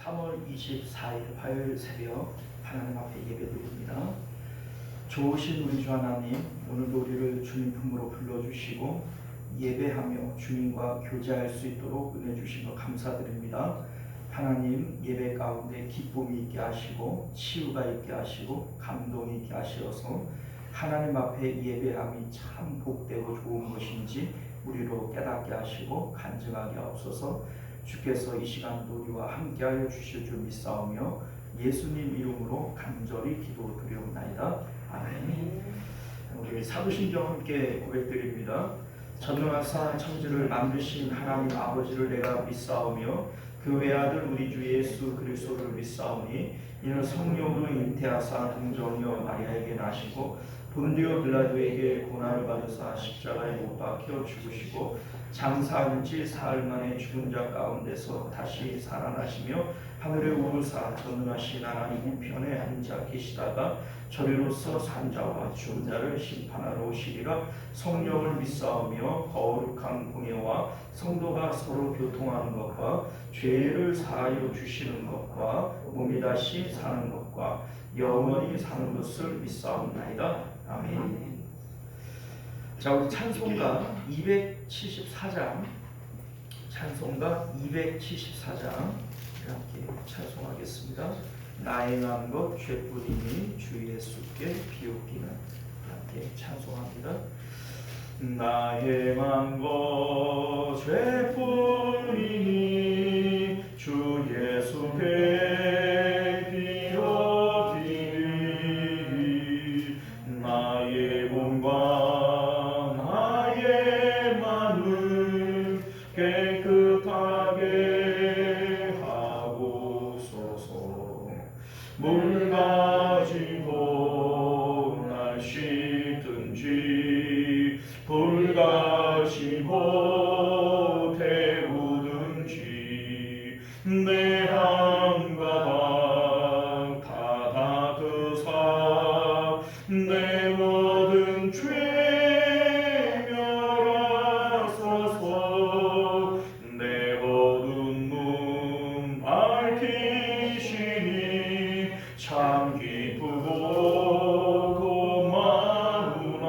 3월 24일 화요일 새벽 하나님 앞에 예배드립니다. 좋으신 우리 주 하나님, 오늘도 우리를 주님 품으로 불러주시고 예배하며 주님과 교제할 수 있도록 은혜 주신 것 감사드립니다. 하나님, 예배 가운데 기쁨이 있게 하시고 치유가 있게 하시고 감동이 있게 하시어서 하나님 앞에 예배함이 참 복되고 좋은 것인지 우리로 깨닫게 하시고 간증하게 하옵소서. 주께서 이 시간도 우리와 함께하여 주실 줄 믿사오며 예수님 이름으로 간절히 기도드리옵나이다. 아멘. 우리 사도신경 함께 고백드립니다. 전능하사 천지를 만드신 하나님 아버지를 내가 믿사오며 그 외아들 우리 주 예수 그리스도를 믿사오니 이는 성령으로 잉태하사 동정녀 마리아에게 나시고 본디오 빌라도에게 고난을 받으사 십자가에 못 박혀 죽으시고 장사한 지 사흘 만에 죽은 자 가운데서 다시 살아나시며 하늘에 오르사 전능하신 하나님 우편에 앉아 계시다가 저리로서 산자와 죽은 자를 심판하러 오시리라. 성령을 믿사오며 거룩한 공예와 성도가 서로 교통하는 것과 죄를 사하여 주시는 것과 몸이 다시 사는 것과 영원히 사는 것을 믿사옵나이다. 아멘. 자, 우리 찬송가 274장, 찬송가 274장 함께 찬송하겠습니다. 나의 난 것 죄뿐이니 주 예수께 비옵기는, 함께 찬송합니다. 나의 난 것 죄뿐이니 주 예수께 비옵기니 나의 몸과 나의 마음 깨끗하게 하옵소서. 물 가지고 날 씻든지 불 가지고 태우든지 내 한가방 다 닦으사 내 모든 죄 멸하소서. 내 어두운 눈 밝히시니 참 기쁘고 고마우나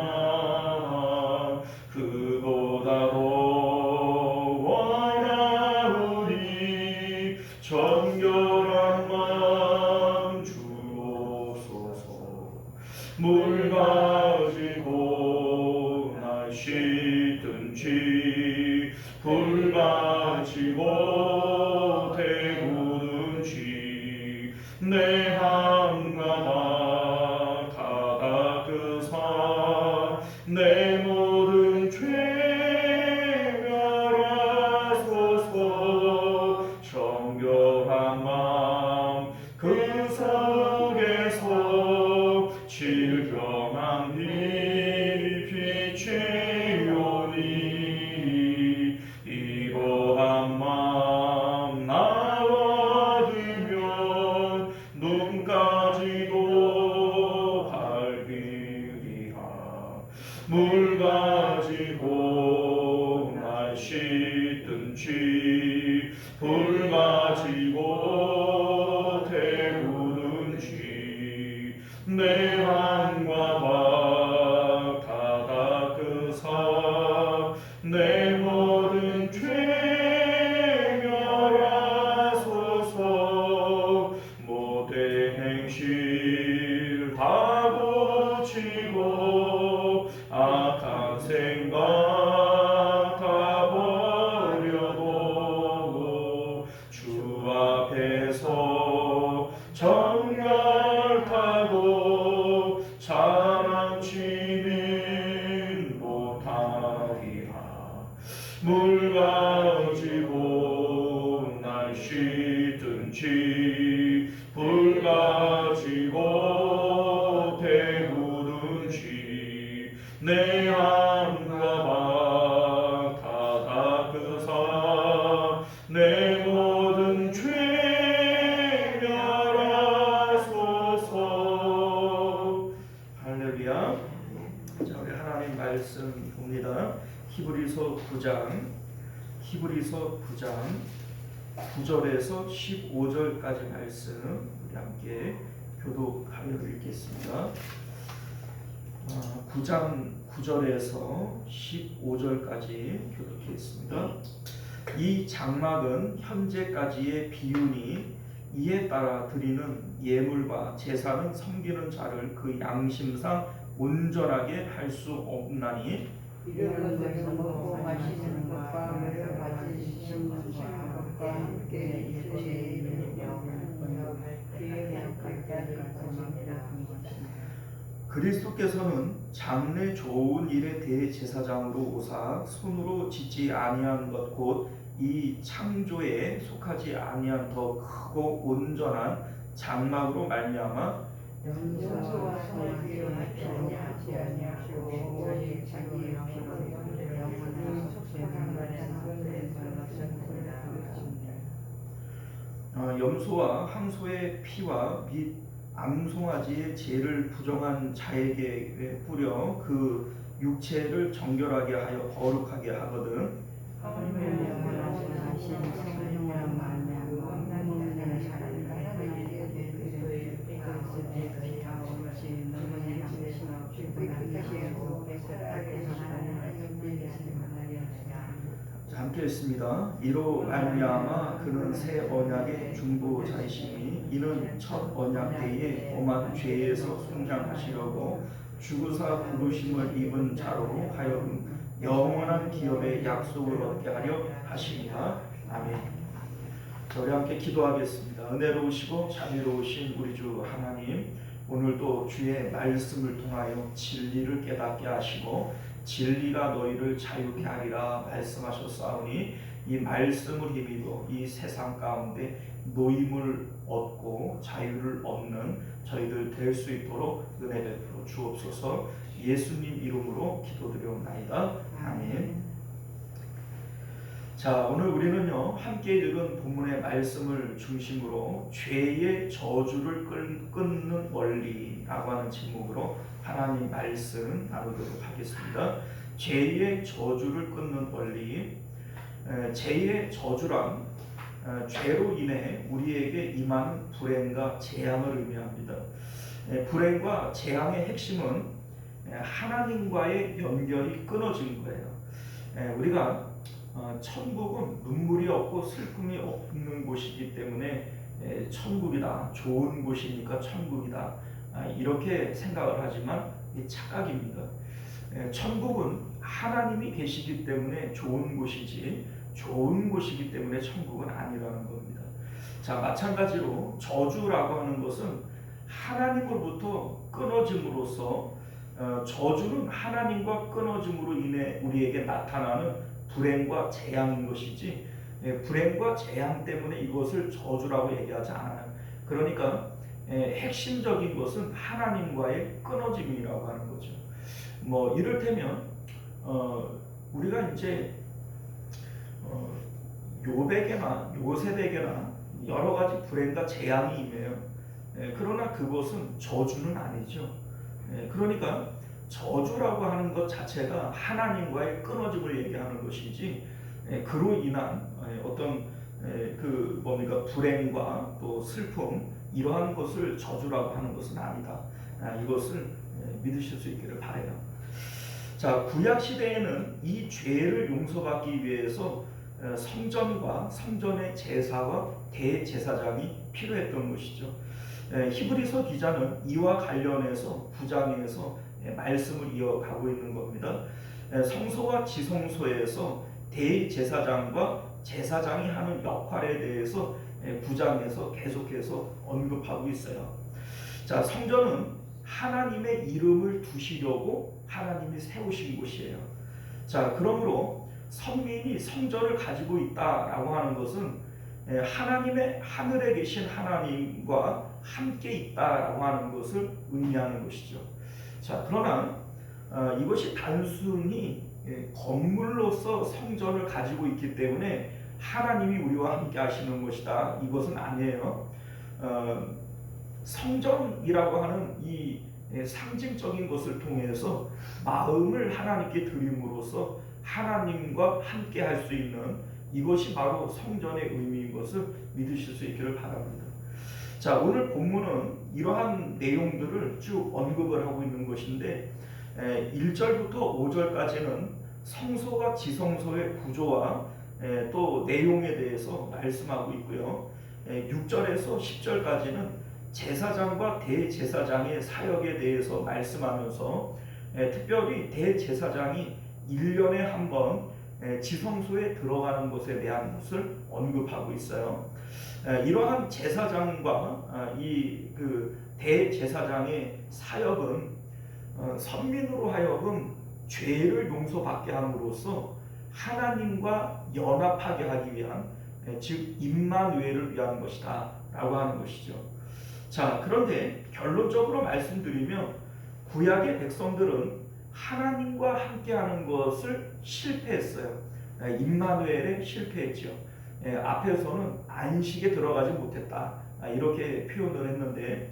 그보다도 원하오니 정결한 마음 주옵소서. 물 가지고 날 씻든지 불 가지고 태우든지 내 한가방 다 닦으사 내 모든 죄 멸하소서. 정결한 마음 그 속에서 질병한 빛 비치오니 이러한 마음 나와두면 눈까지도 밝으리라. 물 가지고 날 씻든지 불 가지고 태우든지 내 한가방 다 닦으사 내 모든 죄 멸하소서. 못된 행실 다 고치고 악한 생각 다 버려도 주 앞에서 정결하고 자랑치는 못하리라. 물 가지고 날 씻든지 불 가지고 태우든지 내 한가방 다 닦으사 내 모든 죄 멸하소서. 할렐루야. 자, 우리 하나님 말씀 봅니다. 히브리서 9장 9절에서 15절까지 말씀 우리 함께 교독하여 읽겠습니다. 9장 9절에서 15절까지 교독하겠습니다. 이 장막은 현재까지의 비유니 이에 따라 드리는 예물과 제사는 섬기는 자를 그 양심상 온전하게 할 수 없나니 이런 것은 먹고 마시는 것과 물을 가지시는 것과 함께 죄인을 명하며 그에게 갈자를 거느니라 한 것이다. 그리스도께서는 장래 좋은 일의 대제사장으로 오사 손으로 짓지 아니한 것 곧 이 창조에 속하지 아니한 더 크고 온전한 장막으로 말미암아 염소와 소를 합치지 아니하고 오직 자기의 피로 영원한 속죄함을 염소와 항소의 피와 및 암송아지의 죄를 부정한 자에게 뿌려 그 육체를 정결하게 하여 거룩하게 하거든. 함께 읽습니다. 이로 말미암아 그는 새 언약의 중보자이시니 이는 첫 언약 때에 범한 죄에서 속량하시려고 죽으사 부르심을 입은 자로 하여금 영원한 기업의 약속을 얻게 하려 하십니다. 아멘. 우리 함께 기도하겠습니다. 은혜로우시고 자비로우신 우리 주 하나님, 오늘도 주의 말씀을 통하여 진리를 깨닫게 하시고 진리가 너희를 자유케 하리라 말씀하셨사오니 이 말씀을 힘입어 이 세상 가운데 노임을 얻고 자유를 얻는 저희들 될 수 있도록 은혜 베풀어 주옵소서. 예수님 이름으로 기도드려옵나이다. 아멘. 자, 오늘 우리는요 함께 읽은 본문의 말씀을 중심으로 죄의 저주를 끊는 원리라고 하는 제목으로 하나님 말씀 나누도록 하겠습니다. 죄의 저주를 끊는 원리. 죄의 저주란 죄로 인해 우리에게 임하는 불행과 재앙을 의미합니다. 불행과 재앙의 핵심은 하나님과의 연결이 끊어진 거예요. 우리가 천국은 눈물이 없고 슬픔이 없는 곳이기 때문에 천국이다, 좋은 곳이니까 천국이다, 이렇게 생각을 하지만 착각입니다. 천국은 하나님이 계시기 때문에 좋은 곳이지 좋은 곳이기 때문에 천국은 아니라는 겁니다. 자, 마찬가지로 저주라고 하는 것은 하나님으로부터 끊어짐으로써 저주는 하나님과 끊어짐으로 인해 우리에게 나타나는 불행과 재앙인 것이지 불행과 재앙 때문에 이것을 저주라고 얘기하지 않아요. 그러니까 핵심적인 것은 하나님과의 끊어짐이라고 하는 거죠. 뭐 이를테면 우리가 이제 요백에나 요세덱에나 여러 가지 불행과 재앙이 임해요. 그러나 그것은 저주는 아니죠. 그러니까 저주라고 하는 것 자체가 하나님과의 끊어짐을 얘기하는 것이지 그로 인한 어떤 그 뭡니까 불행과 또 슬픔 이러한 것을 저주라고 하는 것은 아니다. 이것을 믿으실 수 있기를 바라요. 자, 구약 시대에는 이 죄를 용서받기 위해서 성전과 성전의 제사와 대제사장이 필요했던 것이죠. 히브리서 기자는 이와 관련해서 9장에서 말씀을 이어가고 있는 겁니다. 성소와 지성소에서 대제사장과 제사장이 하는 역할에 대해서 9장에서 계속해서 언급하고 있어요. 자, 성전은 하나님의 이름을 두시려고 하나님이 세우신 곳이에요. 자, 그러므로 선민이 성전을 가지고 있다라고 하는 것은 하나님의 하늘에 계신 하나님과 함께 있다라고 하는 것을 의미하는 것이죠. 자, 그러나 이것이 단순히 건물로서 성전을 가지고 있기 때문에 하나님이 우리와 함께 하시는 것이다, 이것은 아니에요. 성전이라고 하는 이 상징적인 것을 통해서 마음을 하나님께 드림으로써 하나님과 함께 할 수 있는 이것이 바로 성전의 의미인 것을 믿으실 수 있기를 바랍니다. 자, 오늘 본문은 이러한 내용들을 쭉 언급을 하고 있는 것인데 1절부터 5절까지는 성소와 지성소의 구조와 또 내용에 대해서 말씀하고 있고요. 6절에서 10절까지는 제사장과 대제사장의 사역에 대해서 말씀하면서 특별히 대제사장이 1년에 한 번 지성소에 들어가는 것에 대한 것을 언급하고 있어요. 이러한 제사장과 이 대제사장의 사역은 선민으로 하여금 죄를 용서받게 함으로써 하나님과 연합하게 하기 위한, 즉 임마누엘을 위한 것이다 라고 하는 것이죠. 자, 그런데 결론적으로 말씀드리면 구약의 백성들은 하나님과 함께하는 것을 실패했어요. 임마누엘에 실패했죠. 앞에서는 안식에 들어가지 못했다 이렇게 표현을 했는데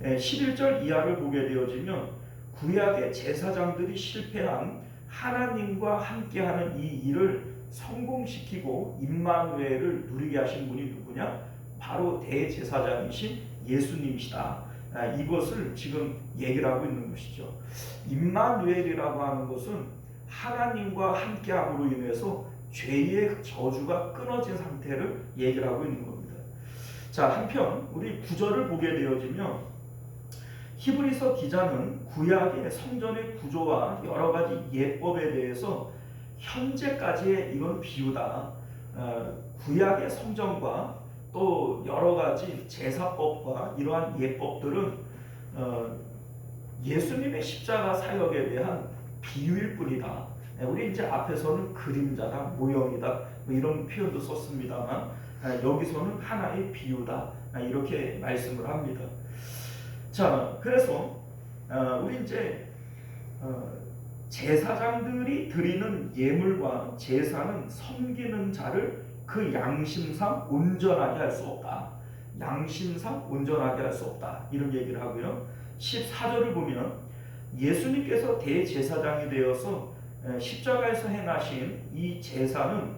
11절 이하를 보게 되어지면 구약의 제사장들이 실패한 하나님과 함께하는 이 일을 성공시키고 임마누엘을 누리게 하신 분이 누구냐? 바로 대제사장이신 예수님이시다. 이것을 지금 얘기를 하고 있는 것이죠. 임마누엘이라고 하는 것은 하나님과 함께함으로 인해서 죄의 저주가 끊어진 상태를 얘기를 하고 있는 겁니다. 자, 한편 우리 9절을 보게 되어지면 히브리서 기자는 구약의 성전의 구조와 여러 가지 예법에 대해서 현재까지의 이건 비유다. 구약의 성전과 또 여러 가지 제사법과 이러한 예법들은 예수님의 십자가 사역에 대한 비유일 뿐이다. 우리 이제 앞에서는 그림자다, 모형이다 뭐 이런 표현도 썼습니다만 여기서는 하나의 비유다 이렇게 말씀을 합니다. 자, 그래서 우리 이제 제사장들이 드리는 예물과 제사는 섬기는 자를 그 양심상 온전하게 할 수 없다. 양심상 온전하게 할 수 없다. 이런 얘기를 하고요. 14절을 보면 예수님께서 대제사장이 되어서 십자가에서 행하신 이 제사는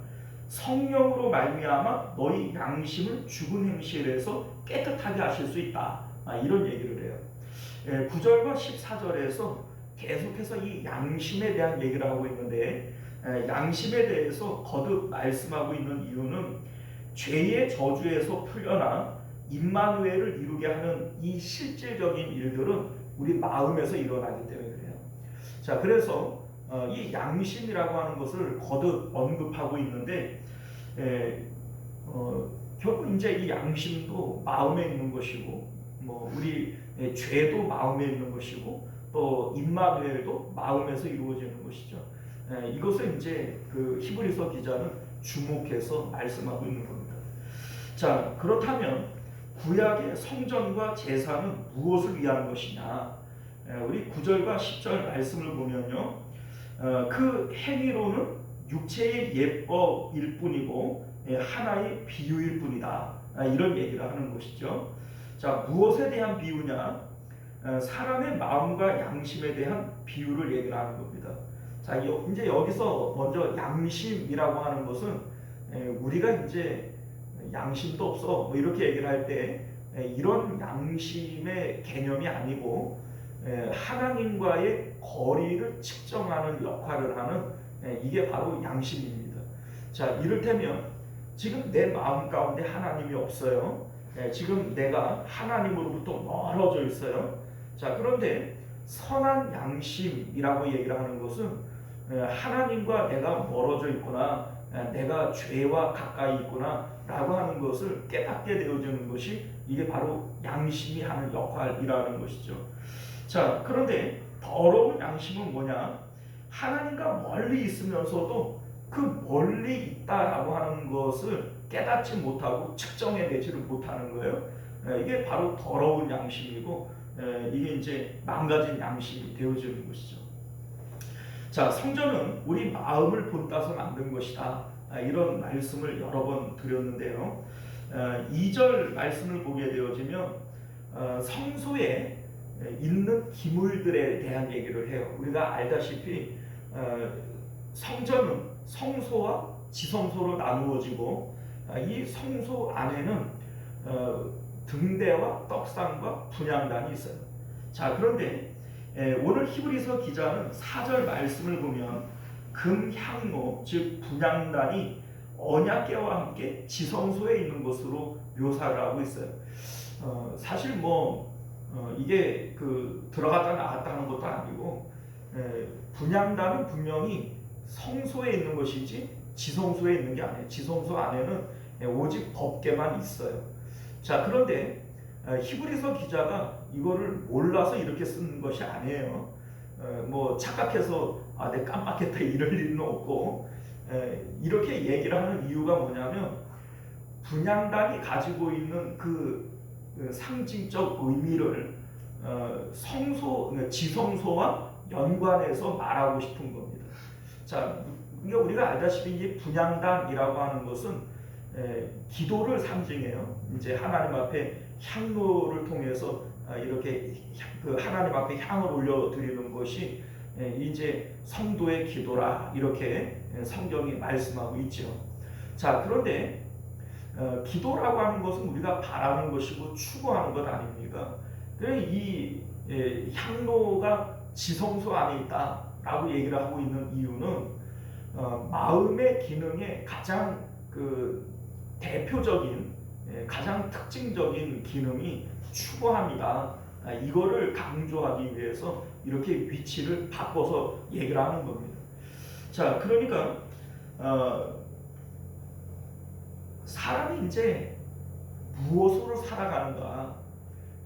성령으로 말미암아 너희 양심을 죽은 행실에서 깨끗하게 하실 수 있다. 이런 얘기를 해요. 9절과 14절에서 계속해서 이 양심에 대한 얘기를 하고 있는데 양심에 대해서 거듭 말씀하고 있는 이유는 죄의 저주에서 풀려나 임마누엘을 이루게 하는 이 실질적인 일들은 우리 마음에서 일어나기 때문에 그래요. 자, 그래서 이 양심이라고 하는 것을 거듭 언급하고 있는데 결국 이제 이 양심도 마음에 있는 것이고 우리 죄도 마음에 있는 것이고 또 임마누엘도 마음에서 이루어지는 것이죠. 이것을 이제 그 히브리서 기자는 주목해서 말씀하고 있는 겁니다. 자, 그렇다면 구약의 성전과 제사는 무엇을 위한 것이냐? 우리 9절과 10절 말씀을 보면요, 그 행위로는 육체의 예법일 뿐이고 하나의 비유일 뿐이다. 이런 얘기를 하는 것이죠. 자, 무엇에 대한 비유냐? 사람의 마음과 양심에 대한 비유를 얘기를 하는 겁니다. 자, 이제 여기서 먼저 양심이라고 하는 것은 우리가 이제 양심도 없어 뭐 이렇게 얘기를 할 때 이런 양심의 개념이 아니고 하나님과의 거리를 측정하는 역할을 하는 이게 바로 양심입니다. 자, 이를테면 지금 내 마음 가운데 하나님이 없어요. 지금 내가 하나님으로부터 멀어져 있어요. 자, 그런데 선한 양심이라고 얘기를 하는 것은 하나님과 내가 멀어져 있구나, 내가 죄와 가까이 있구나 라고 하는 것을 깨닫게 되어지는 것이 이게 바로 양심이 하는 역할이라는 것이죠. 자, 그런데 더러운 양심은 뭐냐? 하나님과 멀리 있으면서도 그 멀리 있다라고 하는 것을 깨닫지 못하고 측정해내지를 못하는 거예요. 이게 바로 더러운 양심이고 이게 이제 망가진 양심이 되어지는 것이죠. 자, 성전은 우리 마음을 본따서 만든 것이다. 이런 말씀을 여러 번 드렸는데요. 2절 말씀을 보게 되어지면 성소에 있는 기물들에 대한 얘기를 해요. 우리가 알다시피 성전은 성소와 지성소로 나누어지고 이 성소 안에는 등대와 떡상과 분향단이 있어요. 자, 그런데 오늘 히브리서 기자는 4절 말씀을 보면 금향로 즉 분향단이 언약궤와 함께 지성소에 있는 것으로 묘사를 하고 있어요. 사실 이게 들어갔다 나왔다 하는 것도 아니고 분향단은 분명히 성소에 있는 것이지 지성소에 있는 게 아니에요. 지성소 안에는 오직 법궤만 있어요. 자, 그런데 히브리서 기자가 이거를 몰라서 이렇게 쓴 것이 아니에요. 착각해서 내 깜빡했다 이럴 일은 없고, 이렇게 얘기를 하는 이유가 뭐냐면 분향단이 가지고 있는 그 상징적 의미를 성소, 지성소와 연관해서 말하고 싶은 겁니다. 자, 우리가 알다시피 이 분향단이라고 하는 것은 기도를 상징해요. 이제 하나님 앞에 향로를 통해서 이렇게 하나님 앞에 향을 올려드리는 것이 이제 성도의 기도라, 이렇게 성경이 말씀하고 있죠. 자, 그런데 기도라고 하는 것은 우리가 바라는 것이고 추구하는 것 아닙니까? 그래서 이 향로가 지성소 안에 있다라고 얘기를 하고 있는 이유는 마음의 기능의 가장 대표적인, 가장 특징적인 기능이 추구함이다. 이거를 강조하기 위해서 이렇게 위치를 바꿔서 얘기를 하는 겁니다. 자, 그러니까 사람이 이제 무엇으로 살아가는가,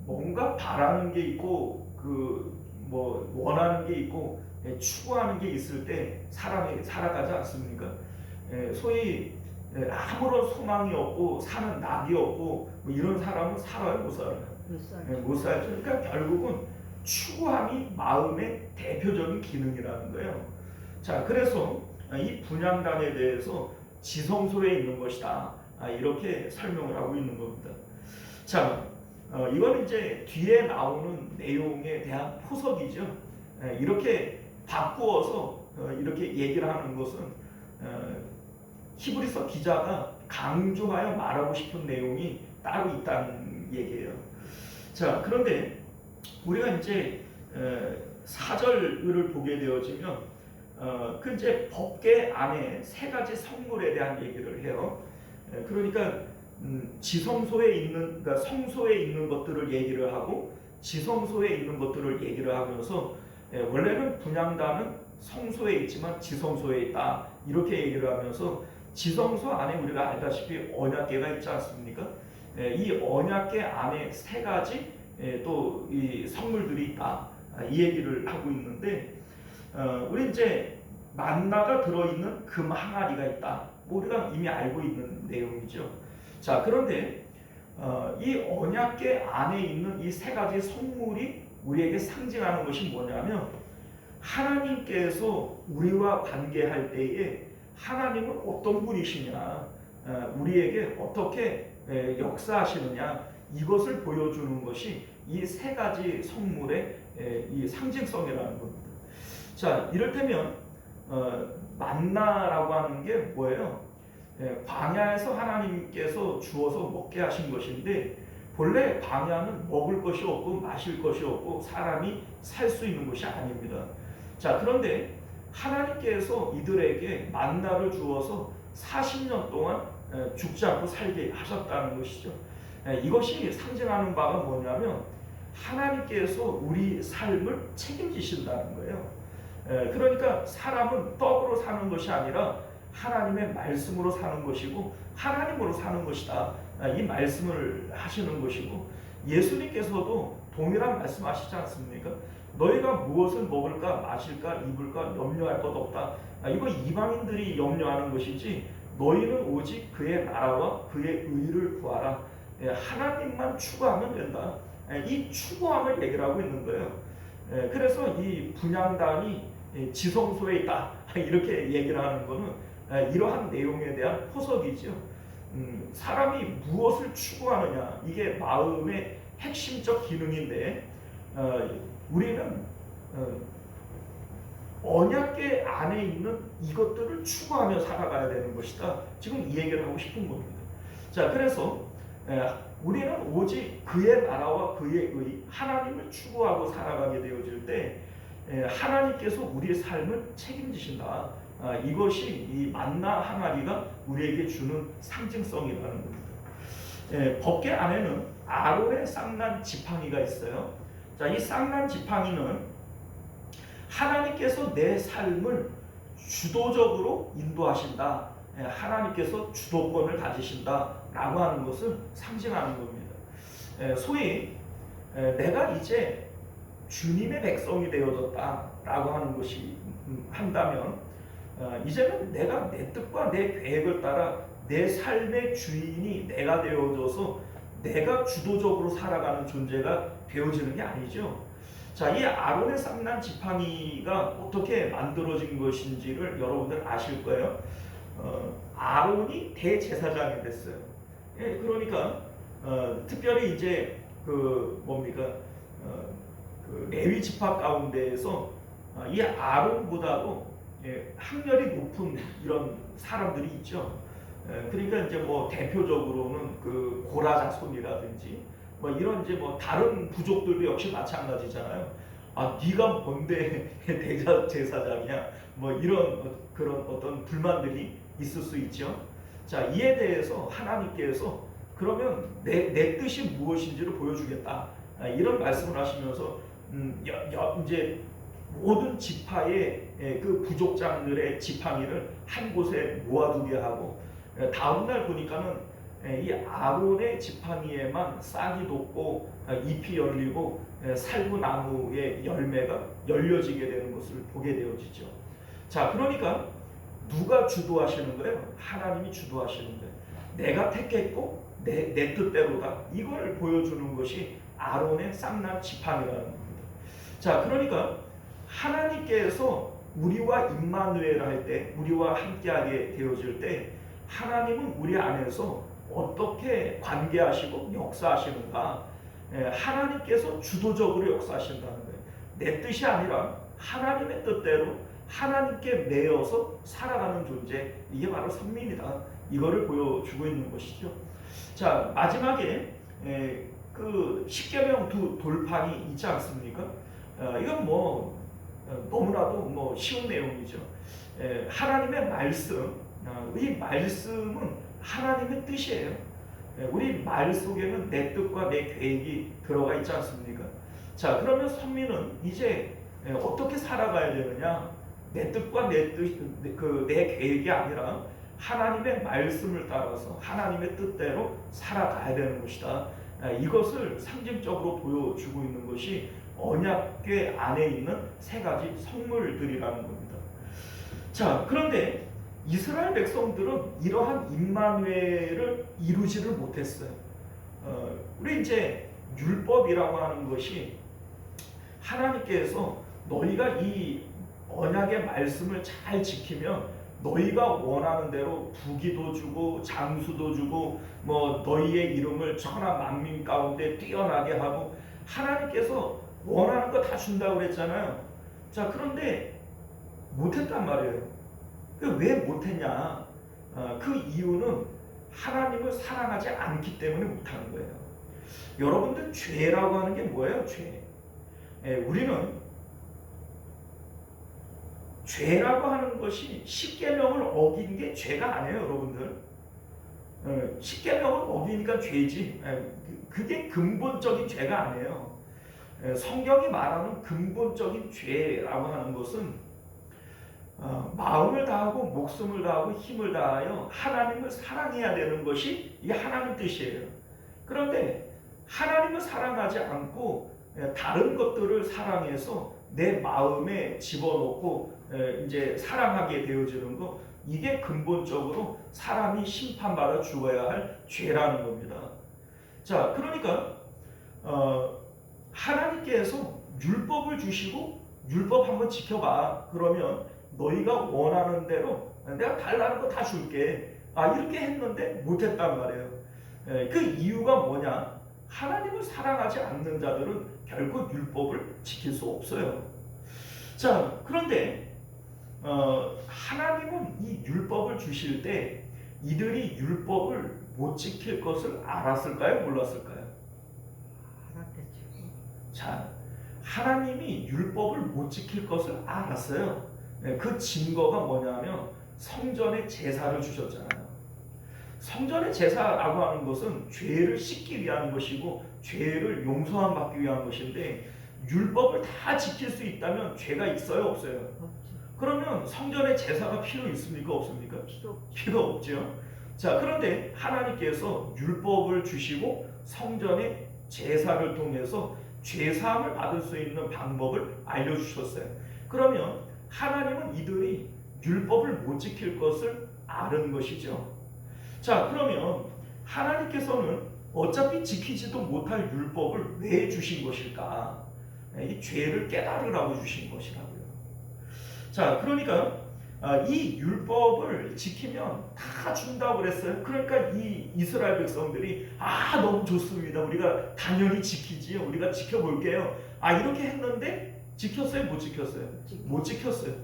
뭔가 바라는 게 있고 원하는 게 있고 추구하는 게 있을 때 사람이 살아가지 않습니까? 소위 아무런 소망이 없고 사는 낙이 없고 이런 사람은 살아요, 못 살아요? 못 살죠. 그러니까 결국은 추구함이 마음의 대표적인 기능이라는 거예요. 자, 그래서 이 분향단에 대해서 지성소에 있는 것이다, 이렇게 설명을 하고 있는 겁니다. 자, 이건 이제 뒤에 나오는 내용에 대한 포석이죠. 이렇게 바꾸어서 이렇게 얘기를 하는 것은 히브리서 기자가 강조하여 말하고 싶은 내용이 따로 있다는 얘기예요. 자, 그런데 우리가 이제 4절을 보게 되어지면 이제 법궤 안에 세 가지 성물에 대한 얘기를 해요. 그러니까 지성소에 있는, 그러니까 성소에 있는 것들을 얘기를 하고 지성소에 있는 것들을 얘기를 하면서 원래는 분향단은 성소에 있지만 지성소에 있다, 이렇게 얘기를 하면서 지성소 안에 우리가 알다시피 언약궤가 있지 않습니까? 이 언약궤 안에 세 가지 또 이 성물들이 있다, 이 얘기를 하고 있는데, 우리 이제 만나가 들어있는 금 항아리가 있다, 우리가 이미 알고 있는 내용이죠. 자, 그런데 이 언약궤 안에 있는 이 세 가지 성물이 우리에게 상징하는 것이 뭐냐면, 하나님께서 우리와 관계할 때에 하나님은 어떤 분이시냐, 우리에게 어떻게 역사하시느냐, 이것을 보여주는 것이 이 세 가지 성물의 이 상징성이라는 겁니다. 자, 이를테면 만나라고 하는 게 뭐예요? 광야에서 하나님께서 주어서 먹게 하신 것인데, 본래 광야는 먹을 것이 없고 마실 것이 없고 사람이 살 수 있는 것이 아닙니다. 자, 그런데 하나님께서 이들에게 만나를 주어서 40년 동안 죽지 않고 살게 하셨다는 것이죠. 이것이 상징하는 바가 뭐냐면 하나님께서 우리 삶을 책임지신다는 거예요. 그러니까 사람은 떡으로 사는 것이 아니라 하나님의 말씀으로 사는 것이고 하나님으로 사는 것이다, 이 말씀을 하시는 것이고, 예수님께서도 동일한 말씀하시지 않습니까? 너희가 무엇을 먹을까 마실까 입을까 염려할 것 없다. 이거 이방인들이 염려하는 것이지 너희는 오직 그의 나라와 그의 의를 구하라. 하나님만 추구하면 된다. 이 추구함을 얘기를 하고 있는 거예요. 그래서 이 분향단이 지성소에 있다, 이렇게 얘기를 하는 것은 이러한 내용에 대한 포석이죠. 사람이 무엇을 추구하느냐, 이게 마음의 핵심적 기능인데, 우리는 언약궤 안에 있는 이것들을 추구하며 살아가야 되는 것이다. 지금 이 얘기를 하고 싶은 겁니다. 자, 그래서 우리는 오직 그의 나라와 그의 의, 하나님을 추구하고 살아가게 되어질 때 하나님께서 우리의 삶을 책임지신다. 이것이 이 만나 항아리가 우리에게 주는 상징성이라는 겁니다. 법궤 안에는 아론의 쌍난 지팡이가 있어요. 자, 이 쌍난 지팡이는 하나님께서 내 삶을 주도적으로 인도하신다. 하나님께서 주도권을 가지신다라고 하는 것을 상징하는 겁니다. 소위 내가 이제 주님의 백성이 되어졌다라고 하는 것이 한다면 이제는 내가 내 뜻과 내 계획을 따라 내 삶의 주인이 내가 되어져서 내가 주도적으로 살아가는 존재가 되어지는 게 아니죠. 자, 이 아론의 쌍난 지팡이가 어떻게 만들어진 것인지를 여러분들 아실 거예요. 아론이 대제사장이 됐어요. 그러니까 특별히 이제 그 레위 지파 가운데에서 이 아론보다도 학렬이 높은 이런 사람들이 있죠. 그러니까 이제 뭐 대표적으로는 그 고라 자손이라든지 뭐 이런 이제 뭐 다른 부족들도 역시 마찬가지잖아요. 네가 뭔데 대제사장이야? 뭐 이런 그런 어떤 불만들이 있을 수 있죠. 자, 이에 대해서 하나님께서 그러면 내 뜻이 무엇인지를 보여주겠다. 이런 말씀을 하시면서 이제 모든 지파의 그 부족장들의 지팡이를 한 곳에 모아두게 하고 다음날 보니까는 이 아론의 지팡이에만 싹이 돋고 잎이 열리고 살구나무의 열매가 열려지게 되는 것을 보게 되어지죠. 자, 그러니까 누가 주도하시는 거예요? 하나님이 주도하시는 거예요. 내가 택했고 내 뜻대로다. 이걸 보여주는 것이 아론의 쌍난 지팡이라는 겁니다. 자, 그러니까 하나님께서 우리와 임마누엘 할 때, 우리와 함께하게 되어질 때 하나님은 우리 안에서 어떻게 관계하시고 역사하시는가? 하나님께서 주도적으로 역사하신다는 거예요. 내 뜻이 아니라 하나님의 뜻대로 하나님께 매여서 살아가는 존재, 이게 바로 선민이다. 이거를 보여주고 있는 것이죠. 자, 마지막에 그 십계명 두 돌판이 있지 않습니까? 이건 뭐 너무나도 뭐 쉬운 내용이죠. 하나님의 말씀, 이 말씀은 하나님의 뜻이에요. 우리 말 속에는 내 뜻과 내 계획이 들어가 있지 않습니까? 자, 그러면 선민은 이제 어떻게 살아가야 되느냐? 내 뜻과 내 계획이 아니라 하나님의 말씀을 따라서 하나님의 뜻대로 살아가야 되는 것이다. 이것을 상징적으로 보여주고 있는 것이 언약궤 안에 있는 세 가지 성물들이라는 겁니다. 자, 그런데 이스라엘 백성들은 이러한 임마누엘을 이루지를 못했어요. 우리 이제 율법이라고 하는 것이 하나님께서 너희가 이 언약의 말씀을 잘 지키면 너희가 원하는 대로 부귀도 주고 장수도 주고 뭐 너희의 이름을 천하 만민 가운데 뛰어나게 하고 하나님께서 원하는 거 다 준다고 그랬잖아요. 자, 그런데 못했단 말이에요. 왜 못했냐? 그 이유는 하나님을 사랑하지 않기 때문에 못하는 거예요. 여러분들 죄라고 하는 게 뭐예요? 죄. 우리는 죄라고 하는 것이 십계명을 어긴 게 죄가 아니에요, 여러분들. 십계명을 어기니까 죄지. 그게 근본적인 죄가 아니에요. 성경이 말하는 근본적인 죄라고 하는 것은 마음을 다하고 목숨을 다하고 힘을 다하여 하나님을 사랑해야 되는 것이 이게 하나님 뜻이에요. 그런데 하나님을 사랑하지 않고 다른 것들을 사랑해서 내 마음에 집어넣고 이제 사랑하게 되어지는 거, 이게 근본적으로 사람이 심판받아 죽어야 할 죄라는 겁니다. 자, 그러니까 하나님께서 율법을 주시고 율법 한번 지켜봐. 그러면 너희가 원하는 대로 내가 달라는 거 다 줄게. 이렇게 했는데 못했단 말이에요. 그 이유가 뭐냐? 하나님을 사랑하지 않는 자들은 결코 율법을 지킬 수 없어요. 자, 그런데 하나님은 이 율법을 주실 때 이들이 율법을 못 지킬 것을 알았을까요? 몰랐을까요? 알았겠죠. 자, 하나님이 율법을 못 지킬 것을 알았어요. 그 증거가 뭐냐면 성전에 제사를 주셨잖아요. 성전의 제사라고 하는 것은 죄를 씻기 위한 것이고 죄를 용서함 받기 위한 것인데 율법을 다 지킬 수 있다면 죄가 있어요, 없어요? 없죠. 그러면 성전의 제사가 필요 있습니까, 없습니까? 필요 없죠. 자, 그런데 하나님께서 율법을 주시고 성전의 제사를 통해서 죄사함을 받을 수 있는 방법을 알려주셨어요. 그러면 하나님은 이들이 율법을 못 지킬 것을 아는 것이죠. 자, 그러면 하나님께서는 어차피 지키지도 못할 율법을 왜 주신 것일까? 이 죄를 깨달으라고 주신 것이라고요. 자, 그러니까 이 율법을 지키면 다 준다고 그랬어요. 그러니까 이 이스라엘 백성들이 너무 좋습니다. 우리가 당연히 지키지요. 우리가 지켜볼게요. 이렇게 했는데 지켰어요? 못 지켰어요? 못 지켰어요.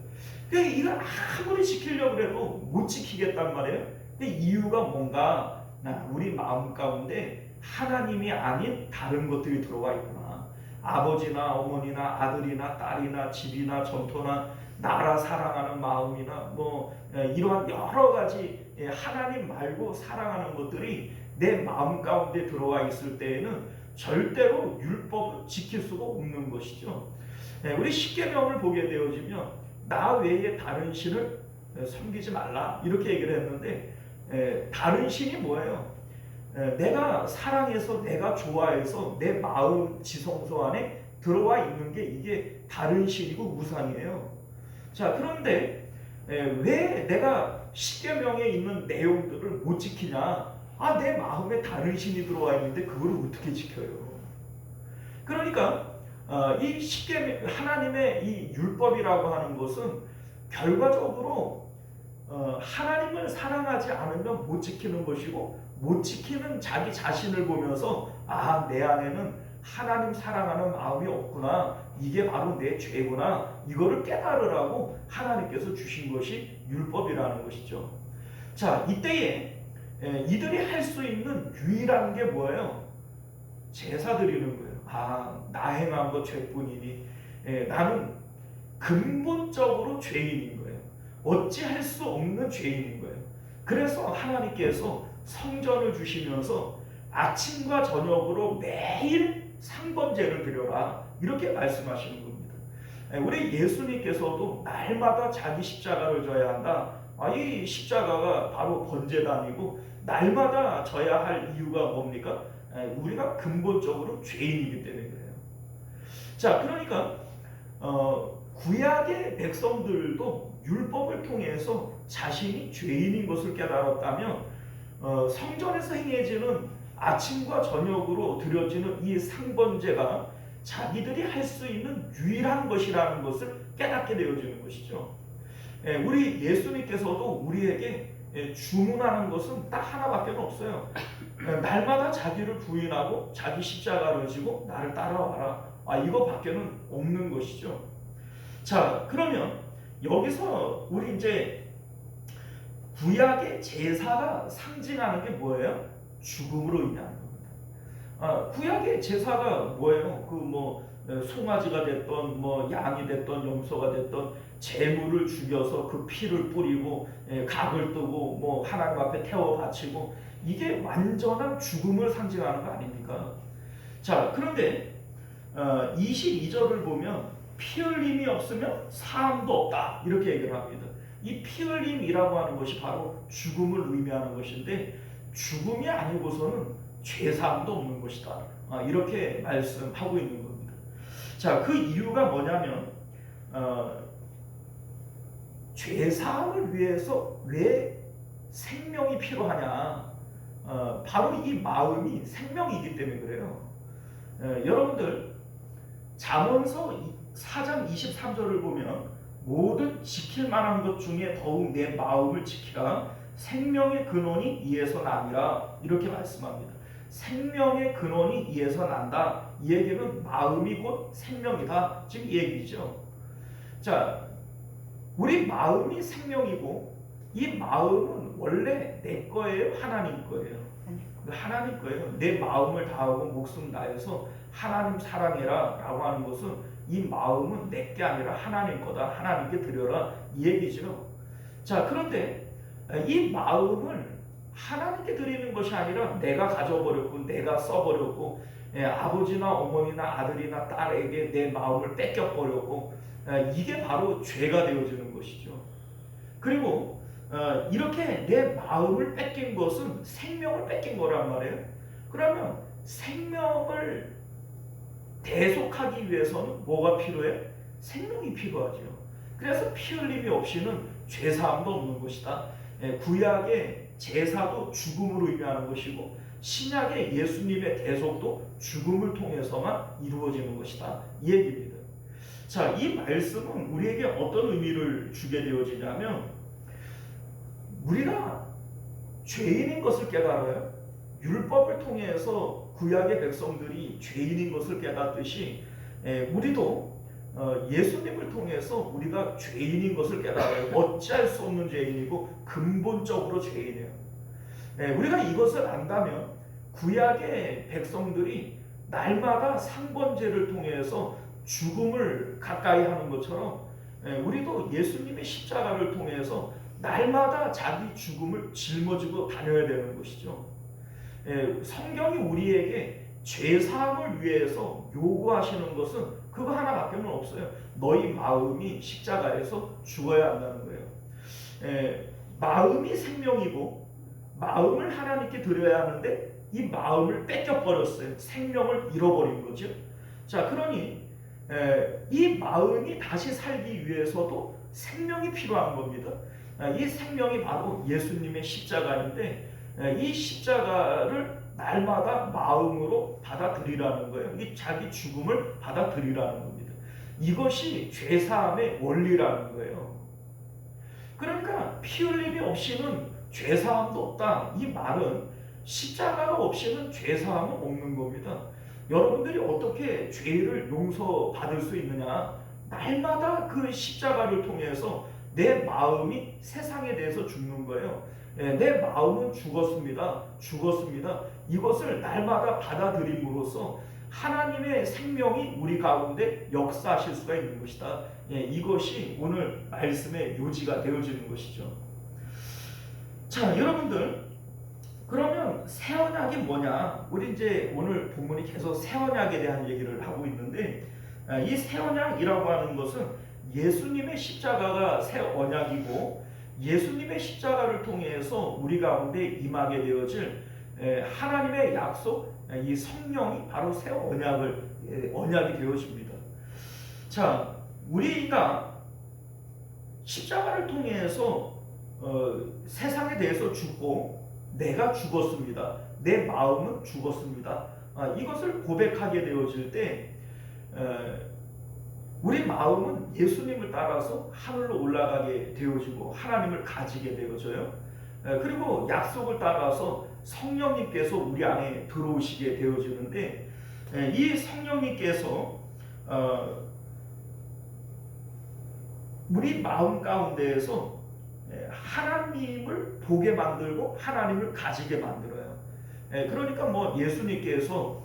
그러니까 이걸 아무리 지키려고 해도 못 지키겠단 말이에요. 이유가 뭔가 우리 마음 가운데 하나님이 아닌 다른 것들이 들어와 있구나. 아버지나 어머니나 아들이나 딸이나 집이나 전토나 나라 사랑하는 마음이나 이러한 여러 가지 하나님 말고 사랑하는 것들이 내 마음 가운데 들어와 있을 때에는 절대로 율법을 지킬 수가 없는 것이죠. 우리 십계명을 보게 되어지면 나 외에 다른 신을 섬기지 말라 이렇게 얘기를 했는데 다른 신이 뭐예요? 내가 사랑해서 내가 좋아해서 내 마음 지성소 안에 들어와 있는 게 이게 다른 신이고 우상이에요. 자, 그런데 왜 내가 십계명에 있는 내용들을 못 지키냐? 내 마음에 다른 신이 들어와 있는데 그걸 어떻게 지켜요? 그러니까 이 십계명 하나님의 이 율법이라고 하는 것은 결과적으로 하나님을 사랑하지 않으면 못 지키는 것이고 못 지키는 자기 자신을 보면서 내 안에는 하나님 사랑하는 마음이 없구나. 이게 바로 내 죄구나. 이거를 깨달으라고 하나님께서 주신 것이 율법이라는 것이죠. 자, 이때에 이들이 할 수 있는 유일한 게 뭐예요? 제사 드리는 거예요. 나 행한 것 죄뿐이니 나는 근본적으로 죄인인 거예요. 어찌할 수 없는 죄인인 거예요. 그래서 하나님께서 성전을 주시면서 아침과 저녁으로 매일 상번제를 드려라 이렇게 말씀하시는 겁니다. 우리 예수님께서도 날마다 자기 십자가를 져야 한다. 이 십자가가 바로 번제단이고 날마다 져야 할 이유가 뭡니까? 우리가 근본적으로 죄인이기 때문에 그래요. 자, 그러니까 구약의 백성들도 율법을 통해서 자신이 죄인인 것을 깨달았다면 성전에서 행해지는 아침과 저녁으로 드려지는 이 상번제가 자기들이 할 수 있는 유일한 것이라는 것을 깨닫게 되어지는 것이죠. 우리 예수님께서도 우리에게 주문하는 것은 딱 하나밖에 없어요. 날마다 자기를 부인하고 자기 십자가를 지고 나를 따라와라. 이거밖에는 없는 것이죠. 자, 그러면 여기서 우리 이제 구약의 제사가 상징하는 게 뭐예요? 죽음으로 인한 겁니다. 구약의 제사가 뭐예요? 송아지가 됐던 양이 됐던 염소가 됐던 제물을 죽여서 그 피를 뿌리고 각을 뜨고 하나님 앞에 태워 바치고 이게 완전한 죽음을 상징하는 거 아닙니까? 자, 그런데 22절을 보면 피 흘림이 없으면 사함도 없다 이렇게 얘기를 합니다. 이 피 흘림이라고 하는 것이 바로 죽음을 의미하는 것인데 죽음이 아니고서는 죄사함도 없는 것이다. 이렇게 말씀하고 있는 겁니다. 자, 그 이유가 뭐냐면 죄사함을 위해서 왜 생명이 필요하냐? 바로 이 마음이 생명이기 때문에 그래요. 여러분들 잠언서 4장 23절을 보면 모든 지킬 만한 것 중에 더욱 내 마음을 지키라. 생명의 근원이 이에서 나니라. 이렇게 말씀합니다. 생명의 근원이 이에서 난다. 이 얘기는 마음이 곧 생명이다. 지금 이 얘기죠. 자, 우리 마음이 생명이고 이 마음은 원래 내 거예요, 하나님 거예요? 하나님 거예요. 내 마음을 다하고 목숨 다해서 하나님 사랑해라 라고 하는 것은 이 마음은 내 게 아니라 하나님 거다, 하나님께 드려라, 이 얘기죠. 자, 그런데 이 마음을 하나님께 드리는 것이 아니라 내가 가져버렸고 내가 써버렸고 아버지나 어머니나 아들이나 딸에게 내 마음을 뺏겨버렸고 이게 바로 죄가 되어지는 것이죠. 그리고 이렇게 내 마음을 뺏긴 것은 생명을 뺏긴 거란 말이에요. 그러면 생명을 대속하기 위해서는 뭐가 필요해? 생명이 필요하죠. 그래서 피 흘림이 없이는 죄사함도 없는 것이다. 구약의 제사도 죽음으로 의미하는 것이고 신약의 예수님의 대속도 죽음을 통해서만 이루어지는 것이다, 이 얘기입니다. 자, 이 말씀은 우리에게 어떤 의미를 주게 되어지냐면 우리가 죄인인 것을 깨달아요. 율법을 통해서 구약의 백성들이 죄인인 것을 깨닫듯이 우리도 예수님을 통해서 우리가 죄인인 것을 깨달아요. 어찌할 수 없는 죄인이고 근본적으로 죄인이에요. 우리가 이것을 안다면 구약의 백성들이 날마다 상번제를 통해서 죽음을 가까이 하는 것처럼 우리도 예수님의 십자가를 통해서 날마다 자기 죽음을 짊어지고 다녀야 되는 것이죠. 성경이 우리에게 죄사함을 위해서 요구하시는 것은 그거 하나밖에 없어요. 너희 마음이 십자가에서 죽어야 한다는 거예요. 마음이 생명이고 마음을 하나님께 드려야 하는데 이 마음을 뺏겨버렸어요. 생명을 잃어버린 거죠. 자, 그러니 이 마음이 다시 살기 위해서도 생명이 필요한 겁니다. 이 생명이 바로 예수님의 십자가인데 이 십자가를 날마다 마음으로 받아들이라는 거예요. 이 자기 죽음을 받아들이라는 겁니다. 이것이 죄사함의 원리라는 거예요. 그러니까 피 흘림이 없이는 죄사함도 없다, 이 말은 십자가가 없이는 죄사함은 없는 겁니다. 여러분들이 어떻게 죄를 용서받을 수 있느냐? 날마다 그 십자가를 통해서 내 마음이 세상에 대해서 죽는 거예요. 내 마음은 죽었습니다. 이것을 날마다 받아들임으로써 하나님의 생명이 우리 가운데 역사하실 수가 있는 것이다. 이것이 오늘 말씀의 요지가 되어지는 것이죠. 자, 여러분들, 그러면 새 언약이 뭐냐? 우리 이제 오늘 본문이 계속 새 언약에 대한 얘기를 하고 있는데 이 새 언약이라고 하는 것은 예수님의 십자가가 새 언약이고 예수님의 십자가를 통해서 우리 가운데 임하게 되어질 하나님의 약속, 이 성령이 바로 새 언약이 되어집니다. 자, 우리가 십자가를 통해서 세상에 대해서 죽고 내가 죽었습니다. 내 마음은 죽었습니다. 이것을 고백하게 되어질 때 우리 마음은 예수님을 따라서 하늘로 올라가게 되어지고 하나님을 가지게 되어져요. 그리고 약속을 따라서 성령님께서 우리 안에 들어오시게 되어지는데 이 성령님께서 우리 마음 가운데에서 하나님을 보게 만들고 하나님을 가지게 만들어요. 그러니까 뭐 예수님께서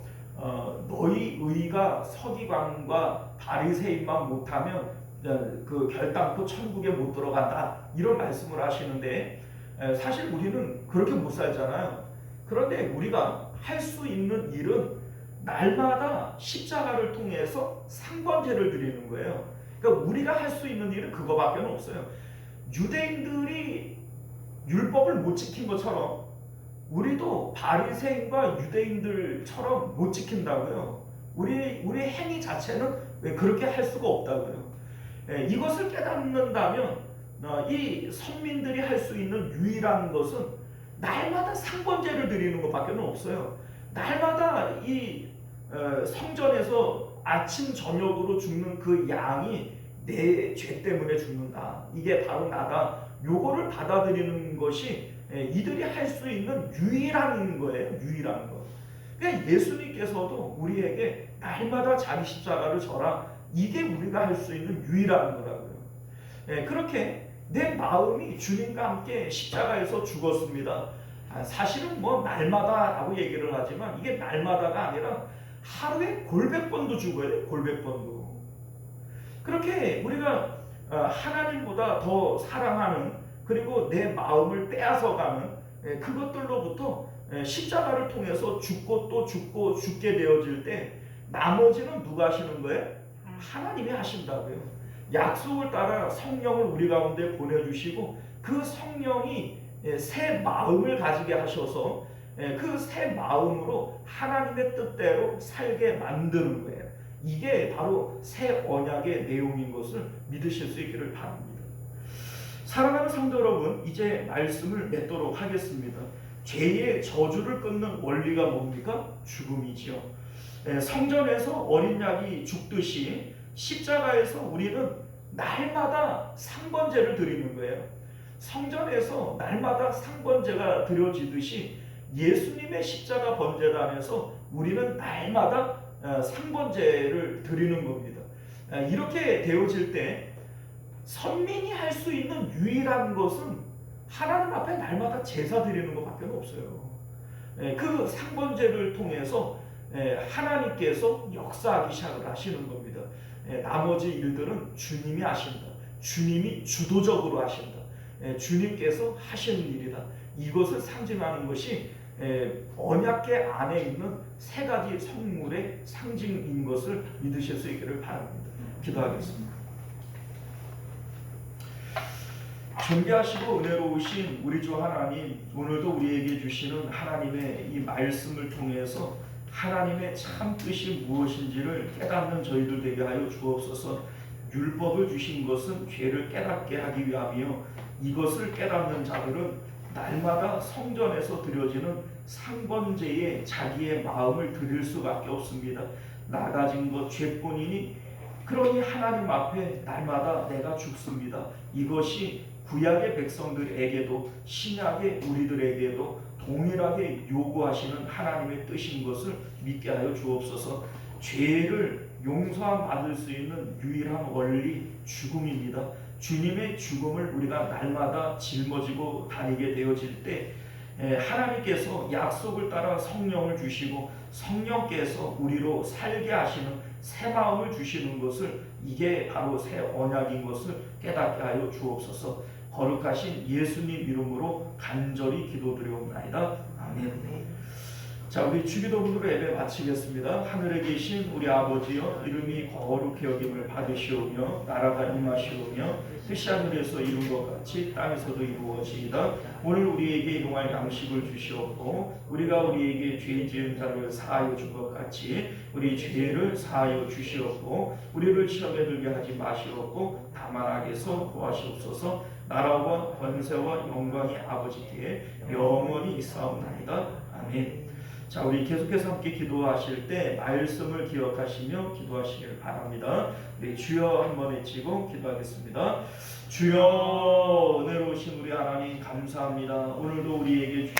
너희 의가 서기관과 바리새인만 못하면 그 결단코 천국에 못 들어간다, 이런 말씀을 하시는데 사실 우리는 그렇게 못 살잖아요. 그런데 우리가 할 수 있는 일은 날마다 십자가를 통해서 상번제를 드리는 거예요. 그러니까 우리가 할 수 있는 일은 그거밖에 없어요. 유대인들이 율법을 못 지킨 것처럼 우리도 바리새인과 유대인들처럼 못 지킨다고요. 우리의 행위 자체는 왜 그렇게 할 수가 없다고요. 이것을 깨닫는다면 이 선민들이 할 수 있는 유일한 것은 날마다 상번제를 드리는 것밖에 없어요. 날마다 이 성전에서 아침 저녁으로 죽는 그 양이 내 죄 때문에 죽는다, 이게 바로 나다, 요거를 받아들이는 것이 이들이 할 수 있는 유일한 거예요. 유일한 거. 그러니까 예수님께서도 우리에게 날마다 자기 십자가를 져라, 이게 우리가 할 수 있는 유일한 거라고요. 그렇게 내 마음이 주님과 함께 십자가에서 죽었습니다. 사실은 뭐 날마다라고 얘기를 하지만 이게 날마다가 아니라 하루에 골백번도 죽어야 돼요. 골백번도. 그렇게 우리가 하나님보다 더 사랑하는, 그리고 내 마음을 빼앗아가는 그것들로부터 십자가를 통해서 죽고 또 죽고 죽게 되어질 때 나머지는 누가 하시는 거예요? 하나님이 하신다고요. 약속을 따라 성령을 우리 가운데 보내주시고 그 성령이 새 마음을 가지게 하셔서 그 새 마음으로 하나님의 뜻대로 살게 만드는 거예요. 이게 바로 새 언약의 내용인 것을 믿으실 수 있기를 바랍니다. 사랑하는 성도 여러분, 이제 말씀을 맺도록 하겠습니다. 죄의 저주를 끊는 원리가 뭡니까? 죽음이지요. 성전에서 어린 양이 죽듯이 십자가에서 우리는 날마다 상번제를 드리는 거예요. 성전에서 날마다 상번제가 드려지듯이 예수님의 십자가 번제단에서 우리는 날마다 상번제를 드리는 겁니다. 이렇게 되어질 때 선민이 할 수 있는 유일한 것은 하나님 앞에 날마다 제사 드리는 것밖에 없어요. 그 상번제를 통해서 하나님께서 역사하기 시작을 하시는 겁니다. 나머지 일들은 주님이 하신다. 주님이 주도적으로 하신다. 주님께서 하시는 일이다. 이것을 상징하는 것이 언약궤 안에 있는 세 가지 성물의 상징인 것을 믿으실 수 있기를 바랍니다. 기도하겠습니다. 존귀하시고 은혜로우신 우리 주 하나님, 오늘도 우리에게 주시는 하나님의 이 말씀을 통해서 하나님의 참 뜻이 무엇인지를 깨닫는 저희들 되게 하여 주옵소서. 율법을 주신 것은 죄를 깨닫게 하기 위함이요, 이것을 깨닫는 자들은 날마다 성전에서 드려지는 상번제에 자기의 마음을 드릴 수밖에 없습니다. 나 가진 것 죄뿐이니 그러니 하나님 앞에 날마다 내가 죽습니다. 이것이 구약의 백성들에게도 신약의 우리들에게도 동일하게 요구하시는 하나님의 뜻인 것을 믿게 하여 주옵소서. 죄를 용서함 받을 수 있는 유일한 원리, 죽음입니다. 주님의 죽음을 우리가 날마다 짊어지고 다니게 되어질 때 하나님께서 약속을 따라 성령을 주시고 성령께서 우리로 살게 하시는 새 마음을 주시는 것을, 이게 바로 새 언약인 것을 깨닫게 하여 주옵소서. 거룩하신 예수님 이름으로 간절히 기도드리옵나이다. 아멘. 자, 우리 주기도문으로 예배 마치겠습니다. 하늘에 계신 우리 아버지여, 이름이 거룩히 여김을 받으시오며 나라가 임하시오며 뜻이 하늘에서 이룬 것 같이 땅에서도 이루어지이다. 오늘 우리에게 일용할 양식을 주시옵고 우리가 우리에게 죄 지은 자를 사하여 준 것 같이 우리 죄를 사하여 주시옵고 우리를 시험에 들게 하지 마시옵고 다만 악에서 구하시옵소서. 나라와 권세와 영광이 아버지께 영원히 있사옵나이다. 아멘. 자, 우리 계속해서 함께 기도하실 때 말씀을 기억하시며 기도하시길 바랍니다. 우리 주여 한번 외치고 기도하겠습니다. 주여, 은혜로우신 우리 하나님 감사합니다. 오늘도 우리에게 주신